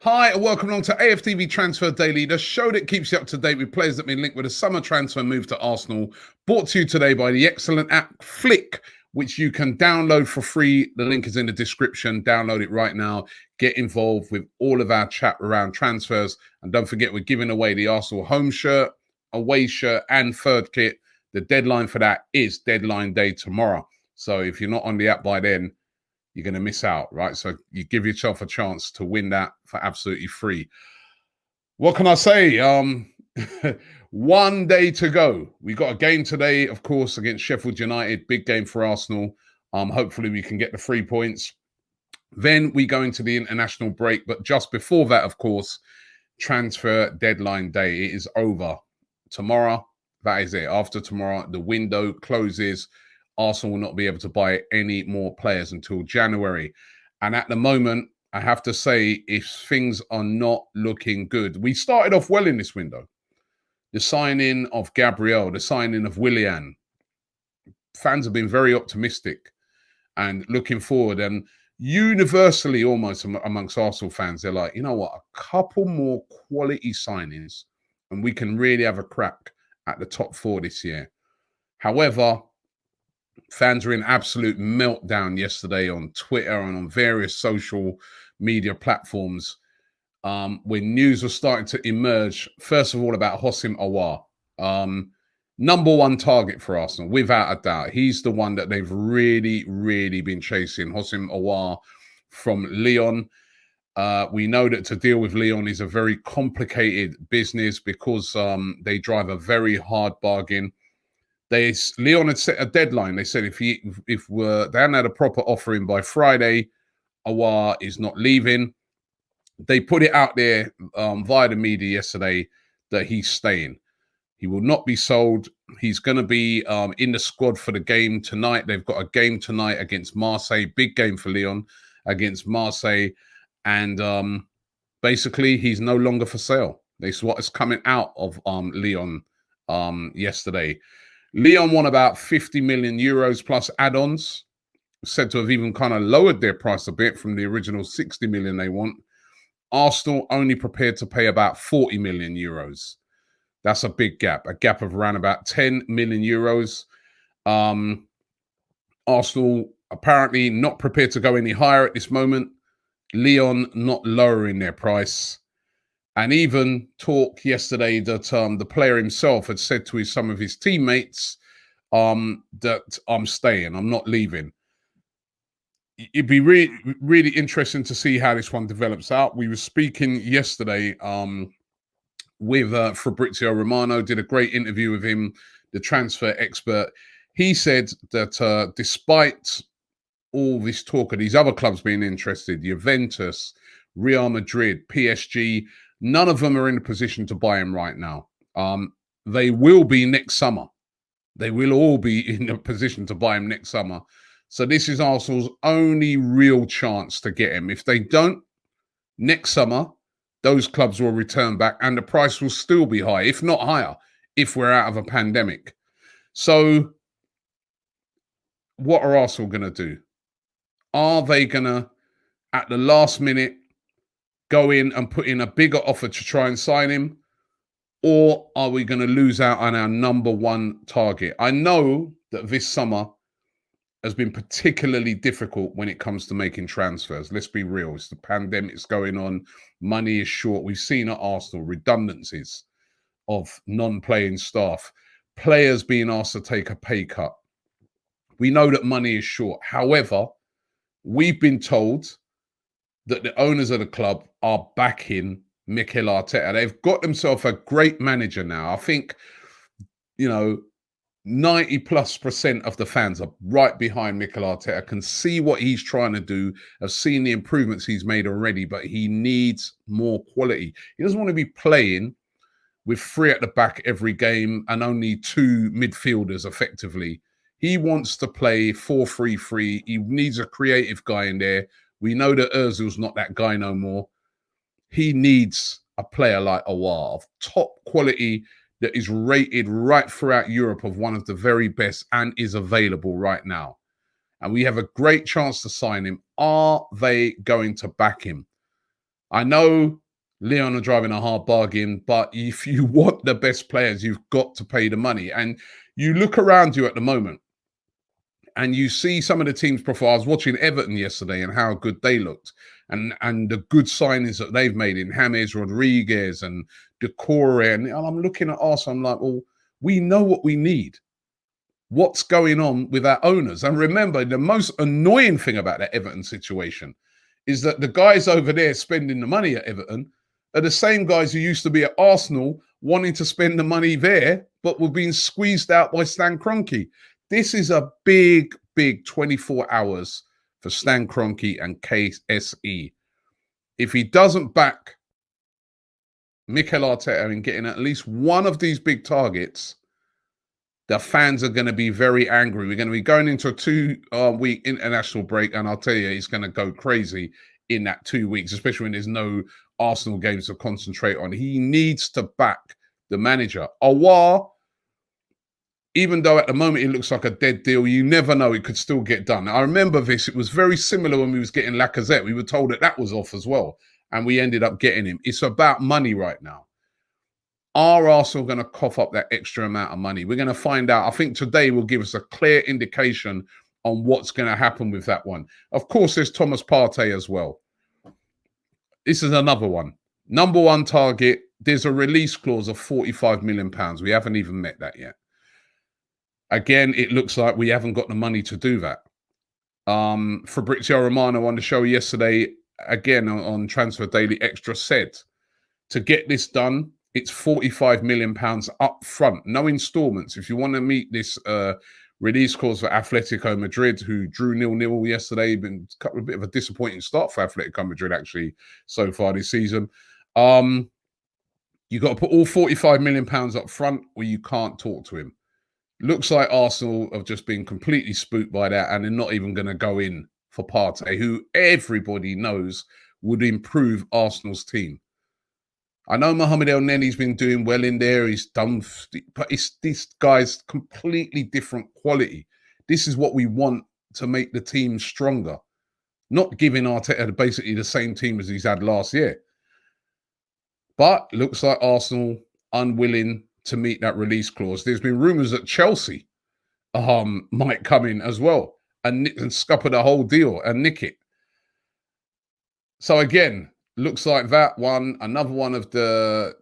Hi, and welcome along to AFTV Transfer Daily, the show that keeps you up to date with players that have been linked with a summer transfer move to Arsenal. Brought to you today by the excellent app Flick, which you can download for free. The link is in the description. Download it right now. Get involved with all of our chat around transfers. And don't forget, we're giving away the Arsenal home shirt, away shirt, and third kit. The deadline for that is deadline day tomorrow. So if you're not on the app by then, you're going to miss out, right? So you give yourself a chance to win that for absolutely free. What can I say? 1 day to go. We got a game today, of course, against Sheffield United. Big game for Arsenal. Hopefully we can get the 3 points. Then we go into the international break. But just before that, of course, transfer deadline day. It is over. Tomorrow, that is it. After tomorrow, the window closes. Arsenal will not be able to buy any more players until January. And at the moment, I have to say, if things are not looking good, we started off well in this window. The signing of Gabriel, the signing of Willian. Fans have been very optimistic and looking forward. And universally, almost amongst Arsenal fans, they're like, you know what, a couple more quality signings and we can really have a crack at the top 4 this year. However, fans were in absolute meltdown yesterday on Twitter and on various social media platforms when news was starting to emerge, first of all, about Houssem Aouar. Number 1 target for Arsenal, without a doubt. He's the one that they've really, really been chasing, Houssem Aouar from Lyon. We know that to deal with Lyon is a very complicated business because they drive a very hard bargain. Lyon had set a deadline. They said if they hadn't had a proper offering by Friday, Aouar is not leaving. They put it out there via the media yesterday that he's staying. He will not be sold. He's going to be in the squad for the game tonight. They've got a game tonight against Marseille. Big game for Lyon against Marseille. And basically, he's no longer for sale. This is what is coming out of Lyon yesterday. Lyon won about 50 million euros plus add-ons, said to have even kind of lowered their price a bit from the original 60 million they want. Arsenal only prepared to pay about 40 million euros. That's a big gap, a gap of around about 10 million euros. Arsenal apparently not prepared to go any higher at this moment. Lyon not lowering their price. And even talk yesterday that the player himself had said to some of his teammates that I'm staying, I'm not leaving. It'd be really, really interesting to see how this one develops out. We were speaking yesterday with Fabrizio Romano, did a great interview with him, the transfer expert. He said that despite all this talk of these other clubs being interested, Juventus, Real Madrid, PSG, none of them are in a position to buy him right now. They will be next summer. They will all be in a position to buy him next summer. So this is Arsenal's only real chance to get him. If they don't, next summer, those clubs will return back and the price will still be high, if not higher, if we're out of a pandemic. So what are Arsenal going to do? Are they going to, at the last minute, go in and put in a bigger offer to try and sign him? Or are we going to lose out on our number 1 target? I know that this summer has been particularly difficult when it comes to making transfers. Let's be real. It's the pandemic's going on. Money is short. We've seen at Arsenal redundancies of non-playing staff, players being asked to take a pay cut. We know that money is short. However, we've been told that the owners of the club are backing Mikel Arteta. They've got themselves a great manager now. I think, 90+% of the fans are right behind Mikel Arteta, can see what he's trying to do, have seen the improvements he's made already, but he needs more quality. He doesn't want to be playing with 3 at the back every game and only 2 midfielders effectively. He wants to play 4-3-3. He needs a creative guy in there. We know that Ozil's not that guy no more. He needs a player like Aouar of top quality that is rated right throughout Europe of one of the very best and is available right now. And we have a great chance to sign him. Are they going to back him? I know Leon are driving a hard bargain, but if you want the best players, you've got to pay the money. And you look around you at the moment and you see some of the teams' profile. I was watching Everton yesterday and how good they looked, and the good signings that they've made in James Rodriguez and Decore. And I'm looking at us, I'm like, well, we know what we need. What's going on with our owners? And remember, the most annoying thing about that Everton situation is that the guys over there spending the money at Everton are the same guys who used to be at Arsenal wanting to spend the money there, but were being squeezed out by Stan Kroenke. This is a big, big 24 hours for Stan Kroenke and KSE. If he doesn't back Mikel Arteta in getting at least one of these big targets, the fans are going to be very angry. We're going to be going into a 2-week international break, and I'll tell you, he's going to go crazy in that 2 weeks, especially when there's no Arsenal games to concentrate on. He needs to back the manager. Aouar, even though at the moment it looks like a dead deal, you never know, it could still get done. I remember this, it was very similar when we was getting Lacazette. We were told that that was off as well, and we ended up getting him. It's about money right now. Are Arsenal going to cough up that extra amount of money? We're going to find out. I think today will give us a clear indication on what's going to happen with that one. Of course, there's Thomas Partey as well. This is another one. Number one target, there's a release clause of £45 million. We haven't even met that yet. Again, it looks like we haven't got the money to do that. Fabrizio Romano on the show yesterday, again on Transfer Daily Extra, said to get this done, it's £45 million up front, no installments. If you want to meet this release clause for Atletico Madrid, who drew 0-0 yesterday, been a bit of a disappointing start for Atletico Madrid actually so far this season. You've got to put all £45 million up front, or you can't talk to him. Looks like Arsenal have just been completely spooked by that, and they're not even going to go in for Partey, who everybody knows would improve Arsenal's team. I know Mohamed Elneny's been doing well in there. He's done, but it's this guy's completely different quality. This is what we want to make the team stronger, not giving Arteta basically the same team as he's had last year. But looks like Arsenal unwilling to meet that release clause. There's been rumours that Chelsea might come in as well and scupper the whole deal and nick it. So again, looks like that one, another one of the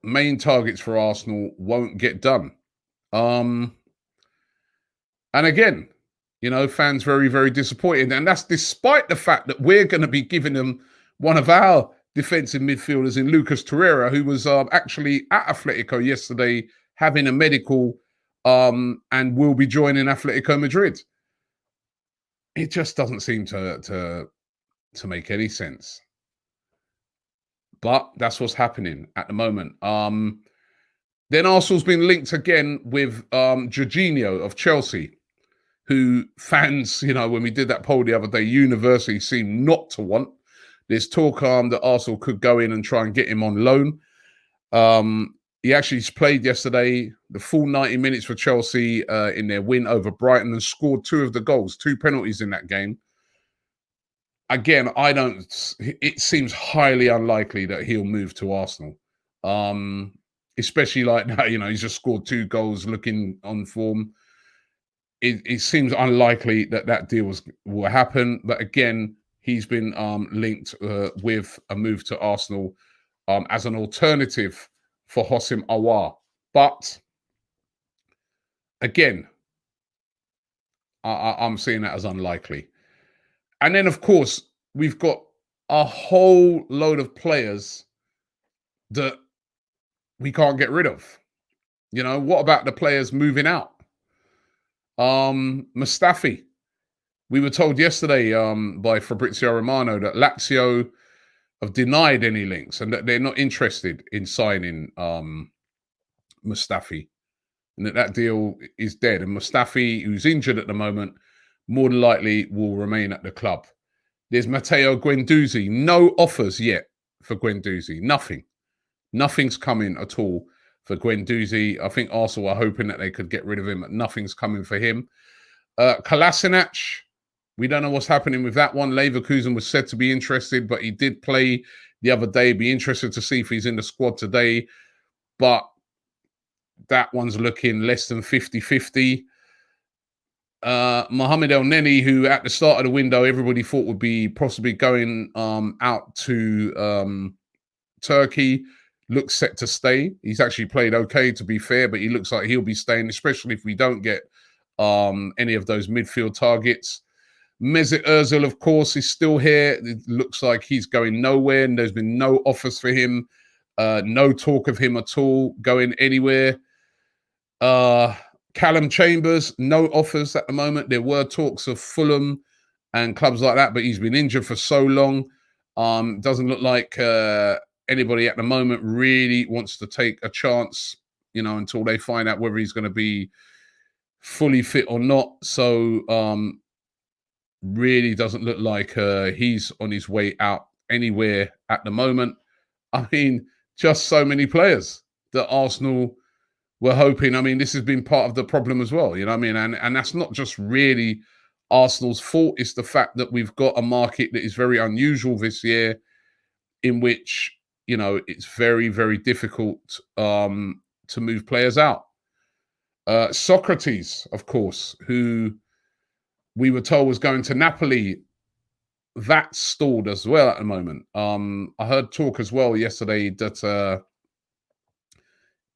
main targets for Arsenal, won't get done. And again, you know, fans very, very disappointed. And that's despite the fact that we're going to be giving them one of our defensive midfielders in Lucas Torreira, who was actually at Atletico yesterday having a medical and will be joining Atletico Madrid. It just doesn't seem to make any sense. But that's what's happening at the moment. Then Arsenal's been linked again with Jorginho of Chelsea, who fans, you know, when we did that poll the other day, universally seem not to want. There's talk that Arsenal could go in and try and get him on loan. He actually played yesterday, the full 90 minutes for Chelsea in their win over Brighton, and scored 2 of the goals, 2 penalties in that game. Again, it seems highly unlikely that he'll move to Arsenal. Especially like now, you know, he's just scored 2 goals looking on form. It seems unlikely that deal will happen. But again, he's been linked with a move to Arsenal as an alternative for Houssem Aouar. But again, I'm seeing that as unlikely. And then, of course, we've got a whole load of players that we can't get rid of. You know, what about the players moving out? Mustafi. We were told yesterday by Fabrizio Romano that Lazio have denied any links and that they're not interested in signing Mustafi, and that deal is dead. And Mustafi, who's injured at the moment, more than likely will remain at the club. There's Matteo Guendouzi. No offers yet for Guendouzi. Nothing's coming at all for Guendouzi. I think Arsenal are hoping that they could get rid of him, but nothing's coming for him. Kolasinac, we don't know what's happening with that one. Leverkusen was said to be interested, but he did play the other day. Be interested to see if he's in the squad today. But that one's looking less than 50-50. Mohamed Elneny, who at the start of the window everybody thought would be possibly going out to Turkey, looks set to stay. He's actually played okay, to be fair, but he looks like he'll be staying, especially if we don't get any of those midfield targets. Mesut Ozil, of course, is still here. It looks like he's going nowhere, and there's been no offers for him. No talk of him at all going anywhere. Callum Chambers, no offers at the moment. There were talks of Fulham and clubs like that, but he's been injured for so long. Doesn't look like anybody at the moment really wants to take a chance, until they find out whether he's going to be fully fit or not. So really doesn't look like he's on his way out anywhere at the moment. I mean, just so many players that Arsenal were hoping. I mean, this has been part of the problem as well, you know what I mean? And that's not just really Arsenal's fault. It's the fact that we've got a market that is very unusual this year, in which, it's very, very difficult to move players out. Sokratis, of course, who we were told was going to Napoli, that's stalled as well at the moment. I heard talk as well yesterday that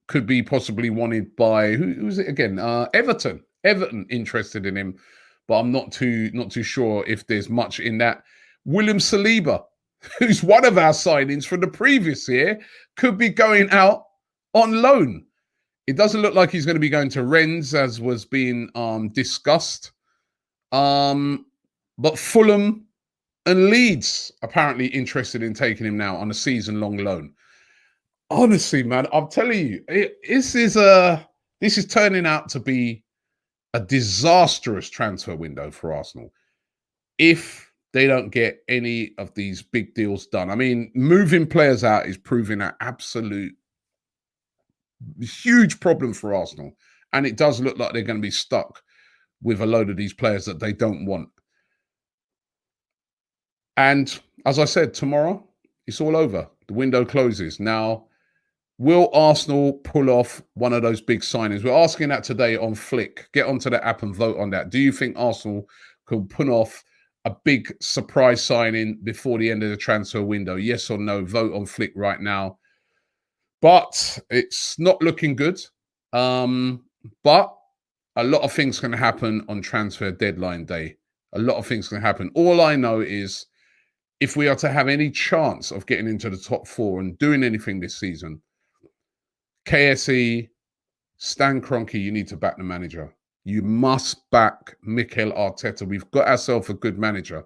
could be possibly wanted by who's it again? Everton. Everton interested in him, but I'm not too sure if there's much in that. William Saliba, who's one of our signings from the previous year, could be going out on loan. It doesn't look like he's going to be going to Rennes, as was being discussed. But Fulham and Leeds apparently interested in taking him now on a season-long loan. Honestly, man, I'm telling you, this is turning out to be a disastrous transfer window for Arsenal if they don't get any of these big deals done. I mean, moving players out is proving an absolute huge problem for Arsenal, and it does look like they're going to be stuck with a load of these players that they don't want. And as I said, tomorrow, it's all over. The window closes. Now, will Arsenal pull off one of those big signings? We're asking that today on Flick. Get onto the app and vote on that. Do you think Arsenal could pull off a big surprise signing before the end of the transfer window? Yes or no? Vote on Flick right now. But it's not looking good. But a lot of things can happen on transfer deadline day. A lot of things can happen. All I know is if we are to have any chance of getting into the top four and doing anything this season, KSE, Stan Kroenke, you need to back the manager. You must back Mikel Arteta. We've got ourselves a good manager.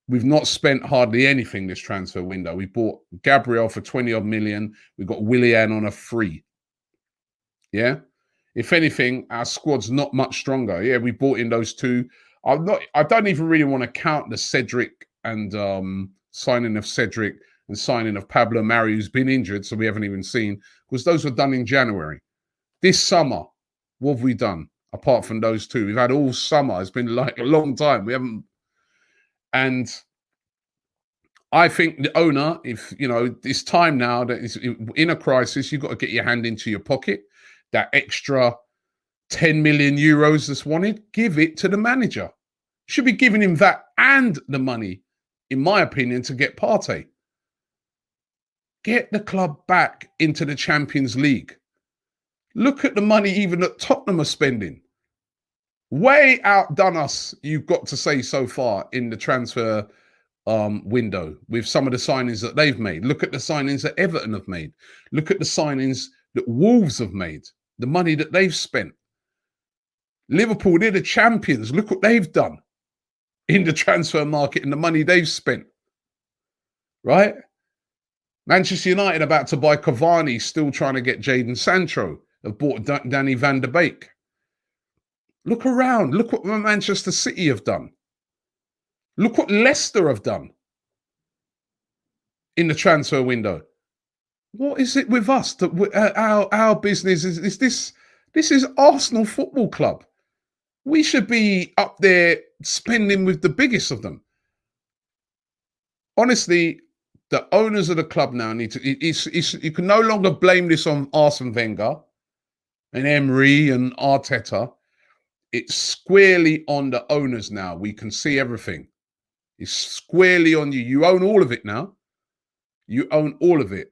We've not spent hardly anything this transfer window. We bought Gabriel for 20-odd million. We got Willian on a free. Yeah? If anything, our squad's not much stronger. Yeah, we bought in those two. I don't even really want to count the Cedric and signing of Cedric and signing of Pablo Mari, who's been injured, so we haven't even seen, because those were done in January. This summer, what have we done apart from those two? We've had all summer. It's been like a long time. We haven't. And I think the owner, if, it's time now that it's in a crisis, you've got to get your hand into your pocket. That extra 10 million euros that's wanted, give it to the manager. Should be giving him that and the money, in my opinion, to get Partey. Get the club back into the Champions League. Look at the money even that Tottenham are spending. Way outdone us, you've got to say, so far in the transfer window with some of the signings that they've made. Look at the signings that Everton have made. Look at the signings that Wolves have made. The money that they've spent. Liverpool, they're the champions. Look what they've done in the transfer market and the money they've spent. Right? Manchester United about to buy Cavani, still trying to get Jadon Sancho. Have bought Danny van der Beek. Look around. Look what Manchester City have done. Look what Leicester have done in the transfer window. What is it with us that our business is this? This is Arsenal Football Club. We should be up there spending with the biggest of them. Honestly, the owners of the club now need to. You can no longer blame this on Arsene Wenger and Emery and Arteta. It's squarely on the owners now. We can see everything. It's squarely on you. You own all of it now. You own all of it.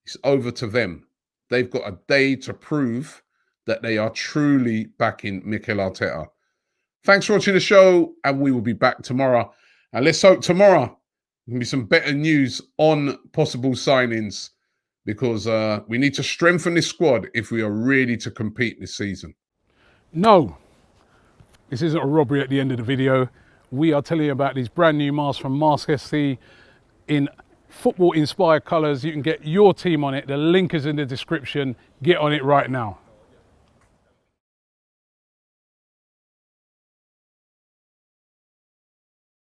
It's over to them. They've got a day to prove that they are truly backing Mikel Arteta. Thanks for watching the show, and we will be back tomorrow. And let's hope tomorrow there can be some better news on possible signings, because we need to strengthen this squad if we are really to compete this season. No, this isn't a robbery at the end of the video. We are telling you about these brand new masks from Mask SC in football inspired colours. You can get your team on it. The link is in the description. Get on it right now.